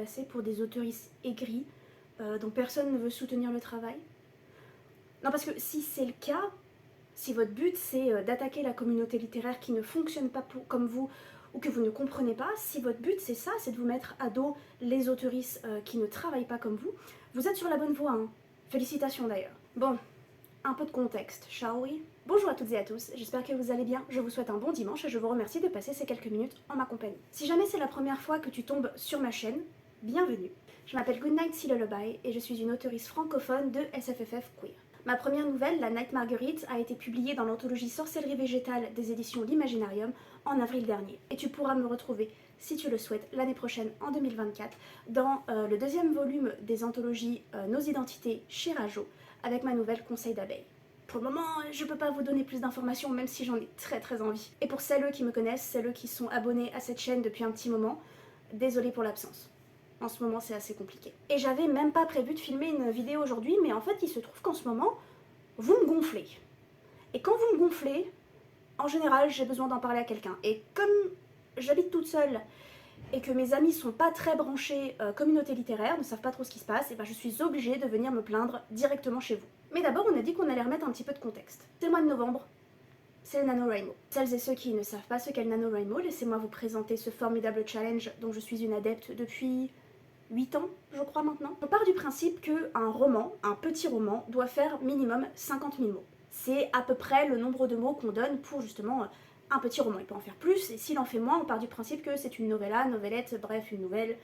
passer pour des auteurices aigries dont personne ne veut soutenir le travail? Non, parce que si c'est le cas, si votre but c'est d'attaquer la communauté littéraire qui ne fonctionne pas comme vous ou que vous ne comprenez pas, si votre but c'est ça, c'est de vous mettre à dos les auteurices qui ne travaillent pas comme vous êtes sur la bonne voie, hein. Félicitations d'ailleurs. Bon, un peu de contexte, shall we? Bonjour à toutes et à tous, j'espère que vous allez bien, je vous souhaite un bon dimanche et je vous remercie de passer ces quelques minutes en ma compagnie. Si jamais c'est la première fois que tu tombes sur ma chaîne, bienvenue. Je m'appelle Goodnight Sea Lullaby et je suis une auteurice francophone de SFFF Queer. Ma première nouvelle, La Night Marguerite, a été publiée dans l'anthologie Sorcellerie végétale des éditions L'Imaginarium en avril dernier. Et tu pourras me retrouver, si tu le souhaites, l'année prochaine, en 2024, dans le deuxième volume des anthologies Nos Identités chez Rajo, avec ma nouvelle Conseil d'abeilles. Pour le moment, je peux pas vous donner plus d'informations, même si j'en ai très envie. Et pour celles qui me connaissent, celles qui sont abonnées à cette chaîne depuis un petit moment, désolée pour l'absence. En ce moment, c'est assez compliqué. Et j'avais même pas prévu de filmer une vidéo aujourd'hui, mais en fait, il se trouve qu'en ce moment, vous me gonflez. Et quand vous me gonflez, en général, j'ai besoin d'en parler à quelqu'un. Et comme j'habite toute seule et que mes amis sont pas très branchés communauté littéraire, ne savent pas trop ce qui se passe, et ben je suis obligée de venir me plaindre directement chez vous. Mais d'abord, on a dit qu'on allait remettre un petit peu de contexte. C'est le mois de novembre, c'est le NaNoWriMo. Celles et ceux qui ne savent pas ce qu'est le NaNoWriMo, laissez-moi vous présenter ce formidable challenge dont je suis une adepte depuis 8 ans, je crois maintenant. On part du principe qu'un roman, un petit roman, doit faire minimum 50 000 mots. C'est à peu près le nombre de mots qu'on donne pour justement un petit roman. Il peut en faire plus, et s'il en fait moins, on part du principe que c'est une novella, novelette, bref, une nouvelle.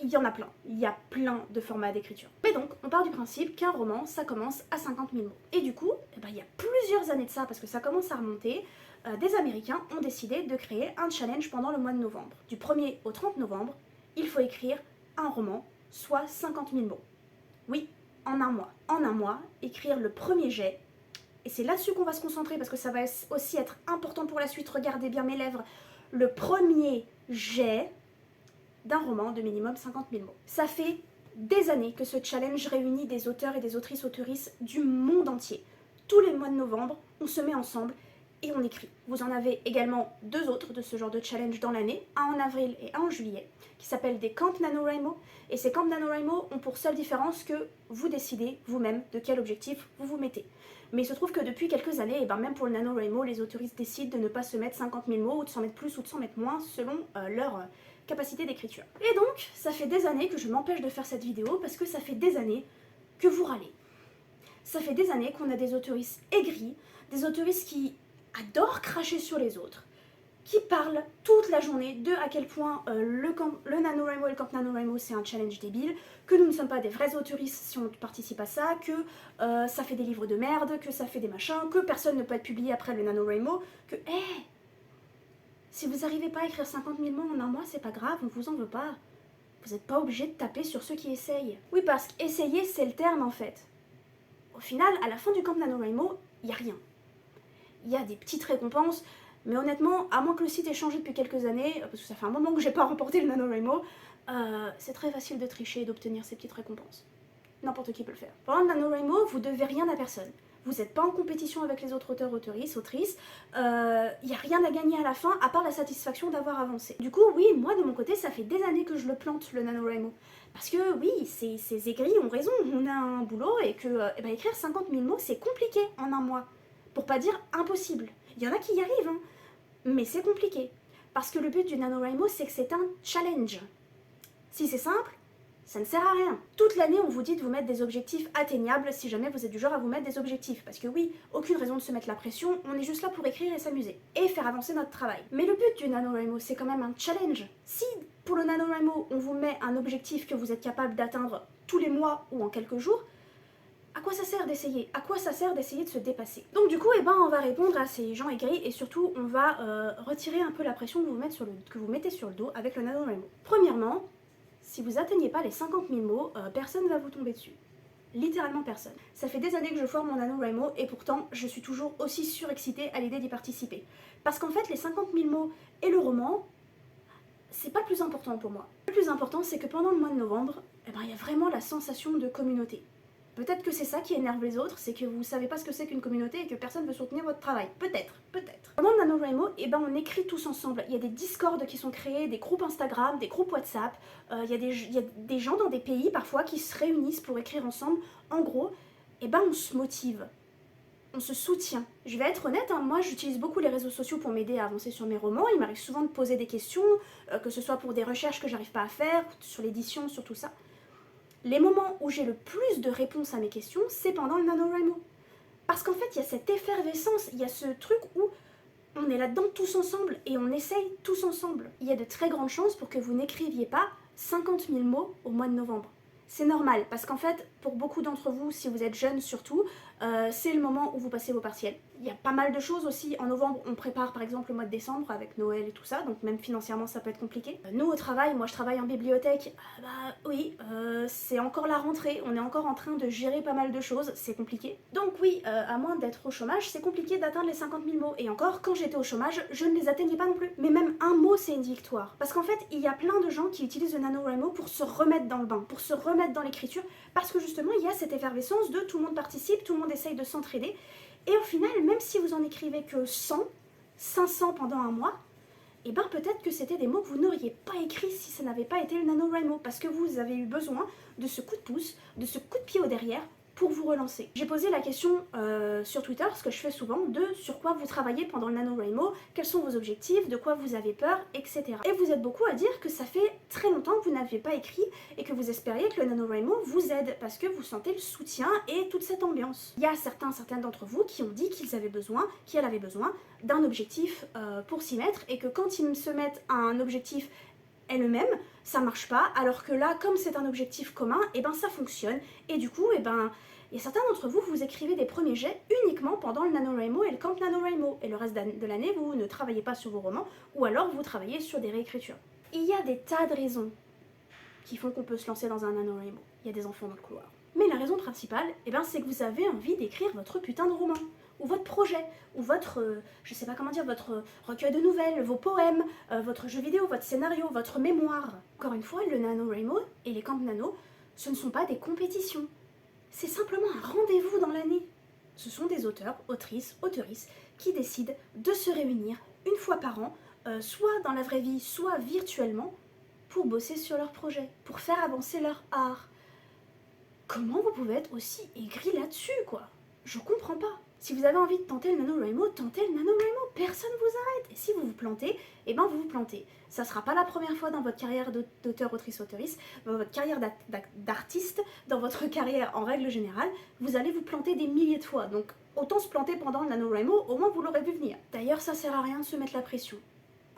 Il y en a plein. Il y a plein de formats d'écriture. Mais donc, on part du principe qu'un roman, ça commence à 50 000 mots. Et du coup, il y a plusieurs années de ça, parce que ça commence à remonter, des Américains ont décidé de créer un challenge pendant le mois de novembre. Du 1er au 30 novembre, il faut écrire un roman, soit 50 000 mots. Oui, en un mois. En un mois, écrire le premier jet. Et c'est là-dessus qu'on va se concentrer parce que ça va aussi être important pour la suite. Regardez bien mes lèvres. Le premier jet d'un roman de minimum 50 000 mots. Ça fait des années que ce challenge réunit des auteurs et des autrices du monde entier. Tous les mois de novembre, on se met ensemble et on écrit. Vous en avez également deux autres de ce genre de challenge dans l'année, un en avril et un en juillet, qui s'appellent des camps NaNoWriMo. Et ces camps NaNoWriMo ont pour seule différence que vous décidez vous-même de quel objectif vous vous mettez. Mais il se trouve que depuis quelques années, et même pour le NaNoWriMo, les autoristes décident de ne pas se mettre 50 000 mots, ou de s'en mettre plus ou de s'en mettre moins, selon leur capacité d'écriture. Et donc, ça fait des années que je m'empêche de faire cette vidéo, parce que ça fait des années que vous râlez. Ça fait des années qu'on a des autoristes aigris, des autoristes qui adorent cracher sur les autres, qui parlent toute la journée de à quel point le NaNoWriMo et le camp NaNoWriMo c'est un challenge débile, que nous ne sommes pas des vrais autoristes si on participe à ça, que ça fait des livres de merde, que ça fait des machins, que personne ne peut être publié après le NaNoWriMo, que si vous n'arrivez pas à écrire 50 000 mots en un mois, c'est pas grave, on vous en veut pas. Vous n'êtes pas obligé de taper sur ceux qui essayent. Oui, parce qu'essayer c'est le terme en fait. Au final, à la fin du camp NaNoWriMo, il n'y a rien. Il y a des petites récompenses, mais honnêtement, à moins que le site ait changé depuis quelques années, parce que ça fait un moment que j'ai pas remporté le NaNoWriMo, c'est très facile de tricher et d'obtenir ces petites récompenses. N'importe qui peut le faire. Pendant le NaNoWriMo, vous devez rien à personne. Vous n'êtes pas en compétition avec les autres auteurs, autrices. Il n'y a rien à gagner à la fin, à part la satisfaction d'avoir avancé. Du coup, oui, moi de mon côté, ça fait des années que je le plante, le NaNoWriMo. Parce que oui, ces aigris ont raison, on a un boulot et que écrire 50 000 mots, c'est compliqué en un mois. Pour pas dire impossible. Il y en a qui y arrivent, hein, mais c'est compliqué. Parce que le but du NaNoWriMo, c'est que c'est un challenge. Si c'est simple, ça ne sert à rien. Toute l'année, on vous dit de vous mettre des objectifs atteignables si jamais vous êtes du genre à vous mettre des objectifs. Parce que oui, aucune raison de se mettre la pression, on est juste là pour écrire et s'amuser. Et faire avancer notre travail. Mais le but du NaNoWriMo, c'est quand même un challenge. Si pour le NaNoWriMo, on vous met un objectif que vous êtes capable d'atteindre tous les mois ou en quelques jours, à quoi ça sert d'essayer? À quoi ça sert d'essayer de se dépasser? Donc du coup, on va répondre à ces gens aigris et surtout, on va retirer un peu la pression que vous mettez sur le dos avec le NaNoWriMo. Premièrement, si vous atteignez pas les 50 000 mots, personne ne va vous tomber dessus. Littéralement personne. Ça fait des années que je forme mon NaNoWriMo et pourtant, je suis toujours aussi surexcitée à l'idée d'y participer. Parce qu'en fait, les 50 000 mots et le roman, c'est pas le plus important pour moi. Le plus important, c'est que pendant le mois de novembre, il y a vraiment la sensation de communauté. Peut-être que c'est ça qui énerve les autres, c'est que vous savez pas ce que c'est qu'une communauté et que personne veut soutenir votre travail. Peut-être, peut-être. Pendant le NaNoWriMo, on écrit tous ensemble. Il y a des Discords qui sont créés, des groupes Instagram, des groupes WhatsApp. Il y a des gens dans des pays parfois qui se réunissent pour écrire ensemble. En gros, on se motive. On se soutient. Je vais être honnête, moi j'utilise beaucoup les réseaux sociaux pour m'aider à avancer sur mes romans. Il m'arrive souvent de poser des questions, que ce soit pour des recherches que j'arrive pas à faire, sur l'édition, sur tout ça. Les moments où j'ai le plus de réponses à mes questions, c'est pendant le NaNoWriMo. Parce qu'en fait, il y a cette effervescence, il y a ce truc où on est là-dedans tous ensemble et on essaye tous ensemble. Il y a de très grandes chances pour que vous n'écriviez pas 50 000 mots au mois de novembre. C'est normal, parce qu'en fait, pour beaucoup d'entre vous, si vous êtes jeunes surtout, c'est le moment où vous passez vos partiels. Il y a pas mal de choses aussi. En novembre, on prépare par exemple le mois de décembre avec Noël et tout ça, donc même financièrement ça peut être compliqué. Nous au travail, moi je travaille en bibliothèque, oui, c'est encore la rentrée, on est encore en train de gérer pas mal de choses, c'est compliqué. Donc oui, à moins d'être au chômage, c'est compliqué d'atteindre les 50 000 mots. Et encore, quand j'étais au chômage, je ne les atteignais pas non plus. Mais même un mot, c'est une victoire. Parce qu'en fait, il y a plein de gens qui utilisent le NaNoWriMo pour se remettre dans le bain, pour se remettre dans l'écriture, parce que justement, il y a cette effervescence de tout le monde participe, tout le monde essaye de s'entraider. Et au final, même si vous en écrivez que 100, 500 pendant un mois, peut-être que c'était des mots que vous n'auriez pas écrits si ça n'avait pas été le NaNoWriMo, parce que vous avez eu besoin de ce coup de pouce, de ce coup de pied au derrière pour vous relancer. J'ai posé la question sur Twitter, ce que je fais souvent, de sur quoi vous travaillez pendant le NaNoWriMo, quels sont vos objectifs, de quoi vous avez peur, etc. Et vous êtes beaucoup à dire que ça fait très longtemps que vous n'aviez pas écrit et que vous espériez que le NaNoWriMo vous aide parce que vous sentez le soutien et toute cette ambiance. Il y a certaines d'entre vous qui ont dit qu'elles avaient besoin d'un objectif pour s'y mettre et que quand ils se mettent à un objectif elle-même, ça marche pas, alors que là, comme c'est un objectif commun, ça fonctionne, et du coup, il y a certains d'entre vous, vous écrivez des premiers jets uniquement pendant le NaNoWriMo et le camp NaNoWriMo, et le reste de l'année, vous ne travaillez pas sur vos romans, ou alors vous travaillez sur des réécritures. Il y a des tas de raisons qui font qu'on peut se lancer dans un NaNoWriMo. Il y a des enfants dans le couloir. Mais la raison principale, c'est que vous avez envie d'écrire votre putain de roman, ou votre projet, ou votre, je sais pas comment dire, votre recueil de nouvelles, vos poèmes, votre jeu vidéo, votre scénario, votre mémoire. Encore une fois, le NaNoWriMo et les camps nano, ce ne sont pas des compétitions. C'est simplement un rendez-vous dans l'année. Ce sont des auteurs, autrices, auteurisses qui décident de se réunir une fois par an, soit dans la vraie vie, soit virtuellement, pour bosser sur leur projet, pour faire avancer leur art. Comment vous pouvez être aussi aigri là-dessus, quoi? Je comprends pas. Si vous avez envie de tenter le NaNoWriMo, tentez le NaNoWriMo, personne vous arrête. Et si vous vous plantez, vous vous plantez. Ça sera pas la première fois dans votre carrière d'auteur, autrice, auteuriste, dans votre carrière d'artiste, dans votre carrière en règle générale, vous allez vous planter des milliers de fois. Donc autant se planter pendant le NaNoWriMo, au moins vous l'aurez vu venir. D'ailleurs, ça sert à rien de se mettre la pression.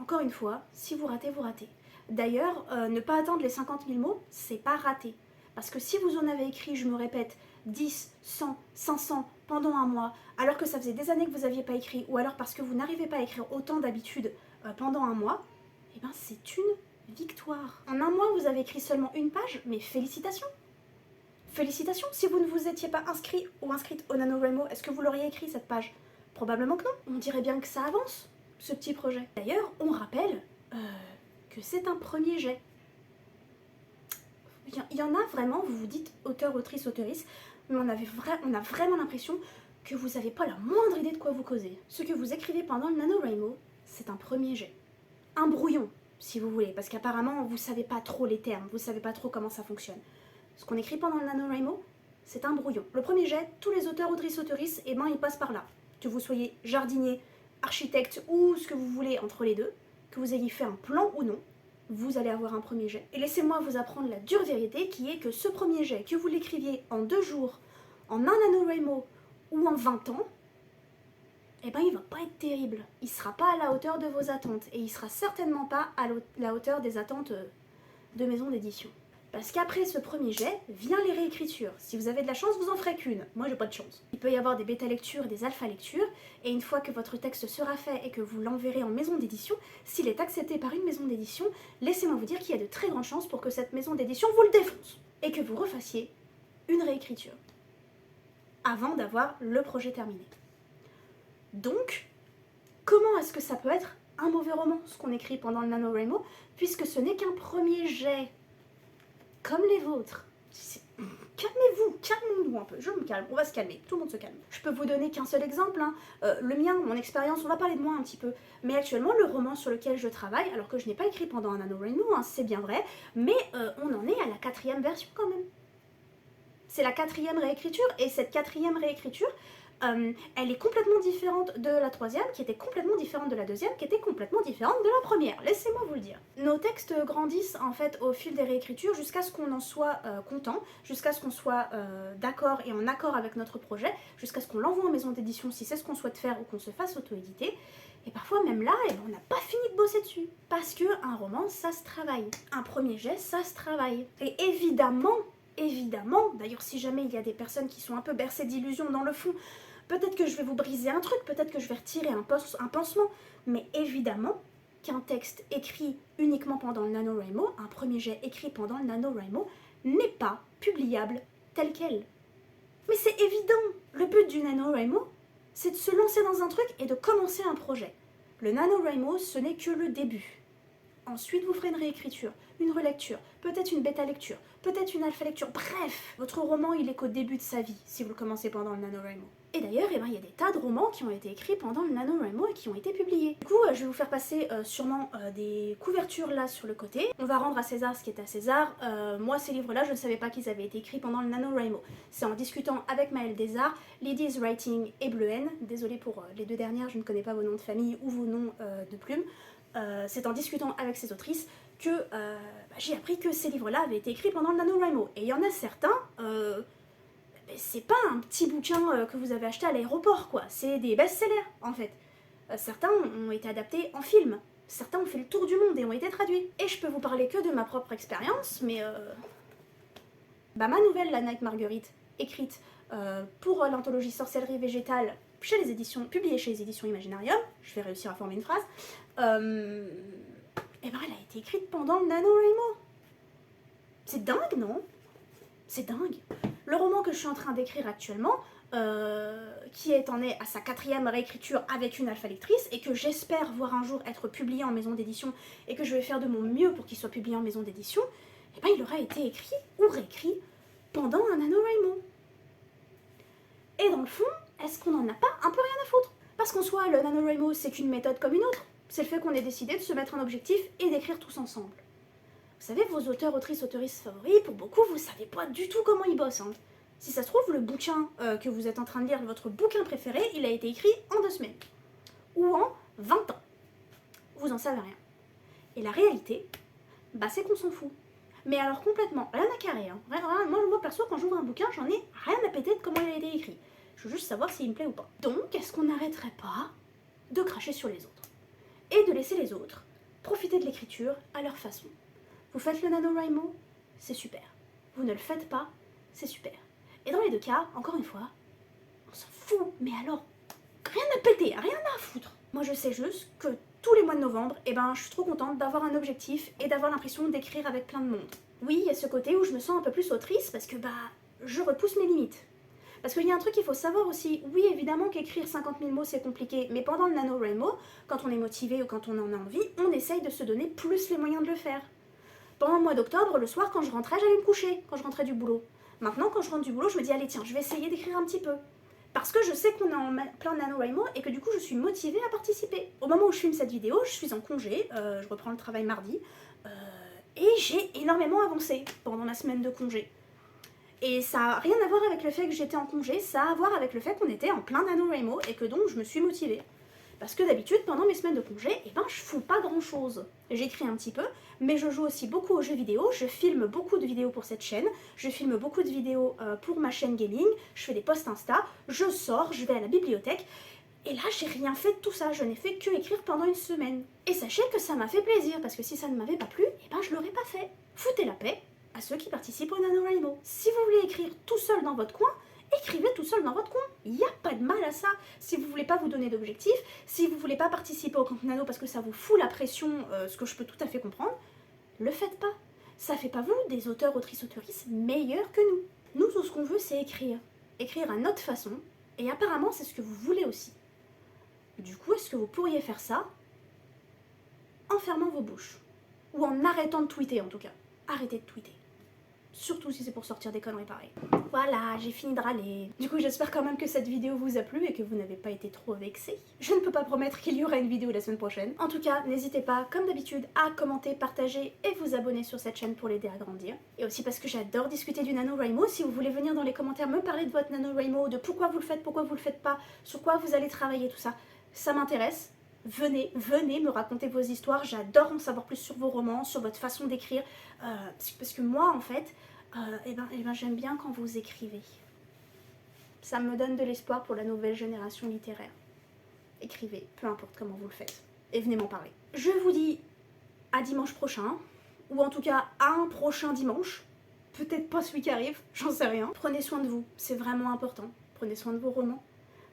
Encore une fois, si vous ratez, vous ratez. D'ailleurs, ne pas atteindre les 50 000 mots, c'est pas raté. Parce que si vous en avez écrit, je me répète, 10, 100, 500 pendant un mois, alors que ça faisait des années que vous n'aviez pas écrit, ou alors parce que vous n'arrivez pas à écrire autant d'habitude pendant un mois, c'est une victoire. En un mois, vous avez écrit seulement une page, mais félicitations. Félicitations, si vous ne vous étiez pas inscrit ou inscrite au NaNoWriMo, est-ce que vous l'auriez écrit cette page? Probablement que non. On dirait bien que ça avance, ce petit projet. D'ailleurs, on rappelle que c'est un premier jet. Il y en a vraiment, vous vous dites auteur, autrice, auteuriste, mais on a vraiment l'impression que vous n'avez pas la moindre idée de quoi vous causez. Ce que vous écrivez pendant le NaNoWriMo, c'est un premier jet. Un brouillon, si vous voulez, parce qu'apparemment, vous savez pas trop les termes, vous savez pas trop comment ça fonctionne. Ce qu'on écrit pendant le NaNoWriMo, c'est un brouillon. Le premier jet, tous les auteurs, autrices, auteuristes, ils passent par là. Que vous soyez jardinier, architecte ou ce que vous voulez entre les deux, que vous ayez fait un plan ou non, vous allez avoir un premier jet. Et laissez-moi vous apprendre la dure vérité qui est que ce premier jet, que vous l'écriviez en 2 jours, en un NaNoWriMo ou en 20 ans, il va pas être terrible. Il sera pas à la hauteur de vos attentes et il sera certainement pas à la hauteur des attentes de maisons d'édition. Parce qu'après ce premier jet, vient les réécritures. Si vous avez de la chance, vous en ferez qu'une. Moi, j'ai pas de chance. Il peut y avoir des bêta-lectures et des alpha-lectures, et une fois que votre texte sera fait et que vous l'enverrez en maison d'édition, s'il est accepté par une maison d'édition, laissez-moi vous dire qu'il y a de très grandes chances pour que cette maison d'édition vous le défonce, et que vous refassiez une réécriture, avant d'avoir le projet terminé. Donc, comment est-ce que ça peut être un mauvais roman, ce qu'on écrit pendant le puisque ce n'est qu'un premier jet comme les vôtres. calmez-vous, calmons-nous un peu, je me calme, on va se calmer, tout le monde se calme. Je peux vous donner qu'un seul exemple, hein. Le mien, mon expérience, on va parler de moi un petit peu, mais actuellement le roman sur lequel je travaille, alors que je n'ai pas écrit pendant un NaNoWriMo, hein, c'est bien vrai, mais on en est à la 4e version quand même. C'est la 4e réécriture, et cette 4e réécriture, elle est complètement différente de la 3e, qui était complètement différente de la 2e, qui était complètement différente de la 1re, laissez-moi vous le dire. Nos textes grandissent en fait au fil des réécritures jusqu'à ce qu'on en soit content, jusqu'à ce qu'on soit d'accord et en accord avec notre projet, jusqu'à ce qu'on l'envoie en maison d'édition si c'est ce qu'on souhaite faire ou qu'on se fasse auto-éditer. Et parfois même là, on n'a pas fini de bosser dessus. Parce qu'un roman, ça se travaille. Un premier jet, ça se travaille. Et évidemment, d'ailleurs si jamais il y a des personnes qui sont un peu bercées d'illusions dans le fond, peut-être que je vais vous briser un truc, peut-être que je vais retirer un pansement, mais évidemment qu'un texte écrit uniquement pendant le NaNoWriMo, un premier jet écrit pendant le NaNoWriMo, n'est pas publiable tel quel. Mais c'est évident, le but du NaNoWriMo, c'est de se lancer dans un truc et de commencer un projet. Le NaNoWriMo, ce n'est que le début. Ensuite, vous ferez une réécriture, une relecture, peut-être une bêta-lecture, peut-être une alpha-lecture. Bref, votre roman, il est qu'au début de sa vie, si vous le commencez pendant le NaNoWriMo. Et d'ailleurs, il y a des tas de romans qui ont été écrits pendant le NaNoWriMo et qui ont été publiés. Du coup, je vais vous faire passer sûrement des couvertures là sur le côté. On va rendre à César ce qui est à César. Moi, ces livres-là, je ne savais pas qu'ils avaient été écrits pendant le NaNoWriMo. C'est en discutant avec Maëlle Desarts, Ladies Writing et Bleu N. Désolée pour les deux dernières, je ne connais pas vos noms de famille ou vos noms de plumes. C'est en discutant avec ces autrices que j'ai appris que ces livres-là avaient été écrits pendant le NaNoWriMo. Et il y en a certains, c'est pas un petit bouquin que vous avez acheté à l'aéroport, quoi. C'est des best-sellers, en fait. Certains ont été adaptés en film. Certains ont fait le tour du monde et ont été traduits. Et je peux vous parler que de ma propre expérience, mais ma nouvelle, La Night Marguerite, écrite pour l'anthologie Sorcellerie végétale, publiée chez les éditions Imaginarium, je vais réussir à former une phrase, elle a été écrite pendant le NaNoWriMo. C'est dingue, non? C'est dingue. Le roman que je suis en train d'écrire actuellement, qui en est à sa 4e réécriture avec une alpha lectrice, et que j'espère voir un jour être publié en maison d'édition, et que je vais faire de mon mieux pour qu'il soit publié en maison d'édition, il aura été écrit ou réécrit pendant un NaNoWriMo. Et dans le fond, est-ce qu'on n'en a pas un peu rien à foutre? Parce qu'en soi, le NaNoWriMo, c'est qu'une méthode comme une autre. C'est le fait qu'on ait décidé de se mettre un objectif et d'écrire tous ensemble. Vous savez, vos auteurs, autrices, autoristes favoris, pour beaucoup, vous savez pas du tout comment ils bossent. Hein. Si ça se trouve, le bouquin que vous êtes en train de lire, votre bouquin préféré, il a été écrit en 2 semaines. Ou en 20 ans. Vous en savez rien. Et la réalité, c'est qu'on s'en fout. Mais alors complètement, rien à carrer. Hein. Moi, perso, quand j'ouvre un bouquin, j'en ai rien à péter de comment il a été écrit. Je veux juste savoir s'il me plaît ou pas. Donc, est-ce qu'on n'arrêterait pas de cracher sur les autres? Et de laisser les autres profiter de l'écriture à leur façon. Vous faites le NaNoWriMo, c'est super. Vous ne le faites pas, c'est super. Et dans les deux cas, encore une fois, on s'en fout, mais alors, rien à péter, rien à foutre. Moi je sais juste que tous les mois de novembre, je suis trop contente d'avoir un objectif et d'avoir l'impression d'écrire avec plein de monde. Oui, il y a ce côté où je me sens un peu plus autrice parce que je repousse mes limites. Parce qu'il y a un truc qu'il faut savoir aussi, oui évidemment qu'écrire 50 000 mots c'est compliqué, mais pendant le NaNoWriMo, quand on est motivé ou quand on en a envie, on essaye de se donner plus les moyens de le faire. Pendant le mois d'octobre, le soir quand je rentrais, j'allais me coucher, quand je rentrais du boulot. Maintenant quand je rentre du boulot, je me dis allez tiens, je vais essayer d'écrire un petit peu. Parce que je sais qu'on est en plein NaNoWriMo et que du coup je suis motivée à participer. Au moment où je filme cette vidéo, je suis en congé, je reprends le travail mardi, et j'ai énormément avancé pendant ma semaine de congé. Et ça n'a rien à voir avec le fait que j'étais en congé, ça a à voir avec le fait qu'on était en plein NaNoWriMo et que donc je me suis motivée. Parce que d'habitude, pendant mes semaines de congé, je fous pas grand chose. J'écris un petit peu, mais je joue aussi beaucoup aux jeux vidéo, je filme beaucoup de vidéos pour cette chaîne, je filme beaucoup de vidéos pour ma chaîne gaming, je fais des posts Insta, je sors, je vais à la bibliothèque, et là j'ai rien fait de tout ça, je n'ai fait que écrire pendant une semaine. Et sachez que ça m'a fait plaisir, parce que si ça ne m'avait pas plu, je l'aurais pas fait. Foutez la paix à ceux qui participent au NaNoWriMo. Si vous voulez écrire tout seul dans votre coin, écrivez tout seul dans votre coin. Il n'y a pas de mal à ça. Si vous voulez pas vous donner d'objectif, si vous voulez pas participer au camp nano parce que ça vous fout la pression, ce que je peux tout à fait comprendre, le faites pas. Ça fait pas vous des auteurs, autrices, autoristes meilleurs que nous. Nous, tout ce qu'on veut, c'est écrire. Écrire à notre façon, et apparemment, c'est ce que vous voulez aussi. Du coup, est-ce que vous pourriez faire ça en fermant vos bouches? Ou en arrêtant de tweeter, en tout cas. Arrêtez de tweeter. surtout si c'est pour sortir des conneries pareilles. Voilà, j'ai fini de râler. Du coup, j'espère quand même que cette vidéo vous a plu et que vous n'avez pas été trop vexés. Je ne peux pas promettre qu'il y aura une vidéo la semaine prochaine. En tout cas, n'hésitez pas, comme d'habitude, à commenter, partager et vous abonner sur cette chaîne pour l'aider à grandir. Et aussi parce que j'adore discuter du NaNoWriMo. Si vous voulez venir dans les commentaires me parler de votre NaNoWriMo, de pourquoi vous le faites pas, sur quoi vous allez travailler, tout ça, ça m'intéresse. Venez me raconter vos histoires, j'adore en savoir plus sur vos romans, sur votre façon d'écrire, parce que moi en fait, j'aime bien quand vous écrivez. Ça me donne de l'espoir pour la nouvelle génération littéraire. Écrivez, peu importe comment vous le faites, et venez m'en parler. Je vous dis à dimanche prochain, ou en tout cas à un prochain dimanche, peut-être pas celui qui arrive, j'en sais rien. Prenez soin de vous, c'est vraiment important, prenez soin de vos romans.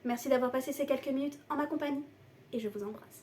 Merci d'avoir passé ces quelques minutes en ma compagnie. Et je vous embrasse.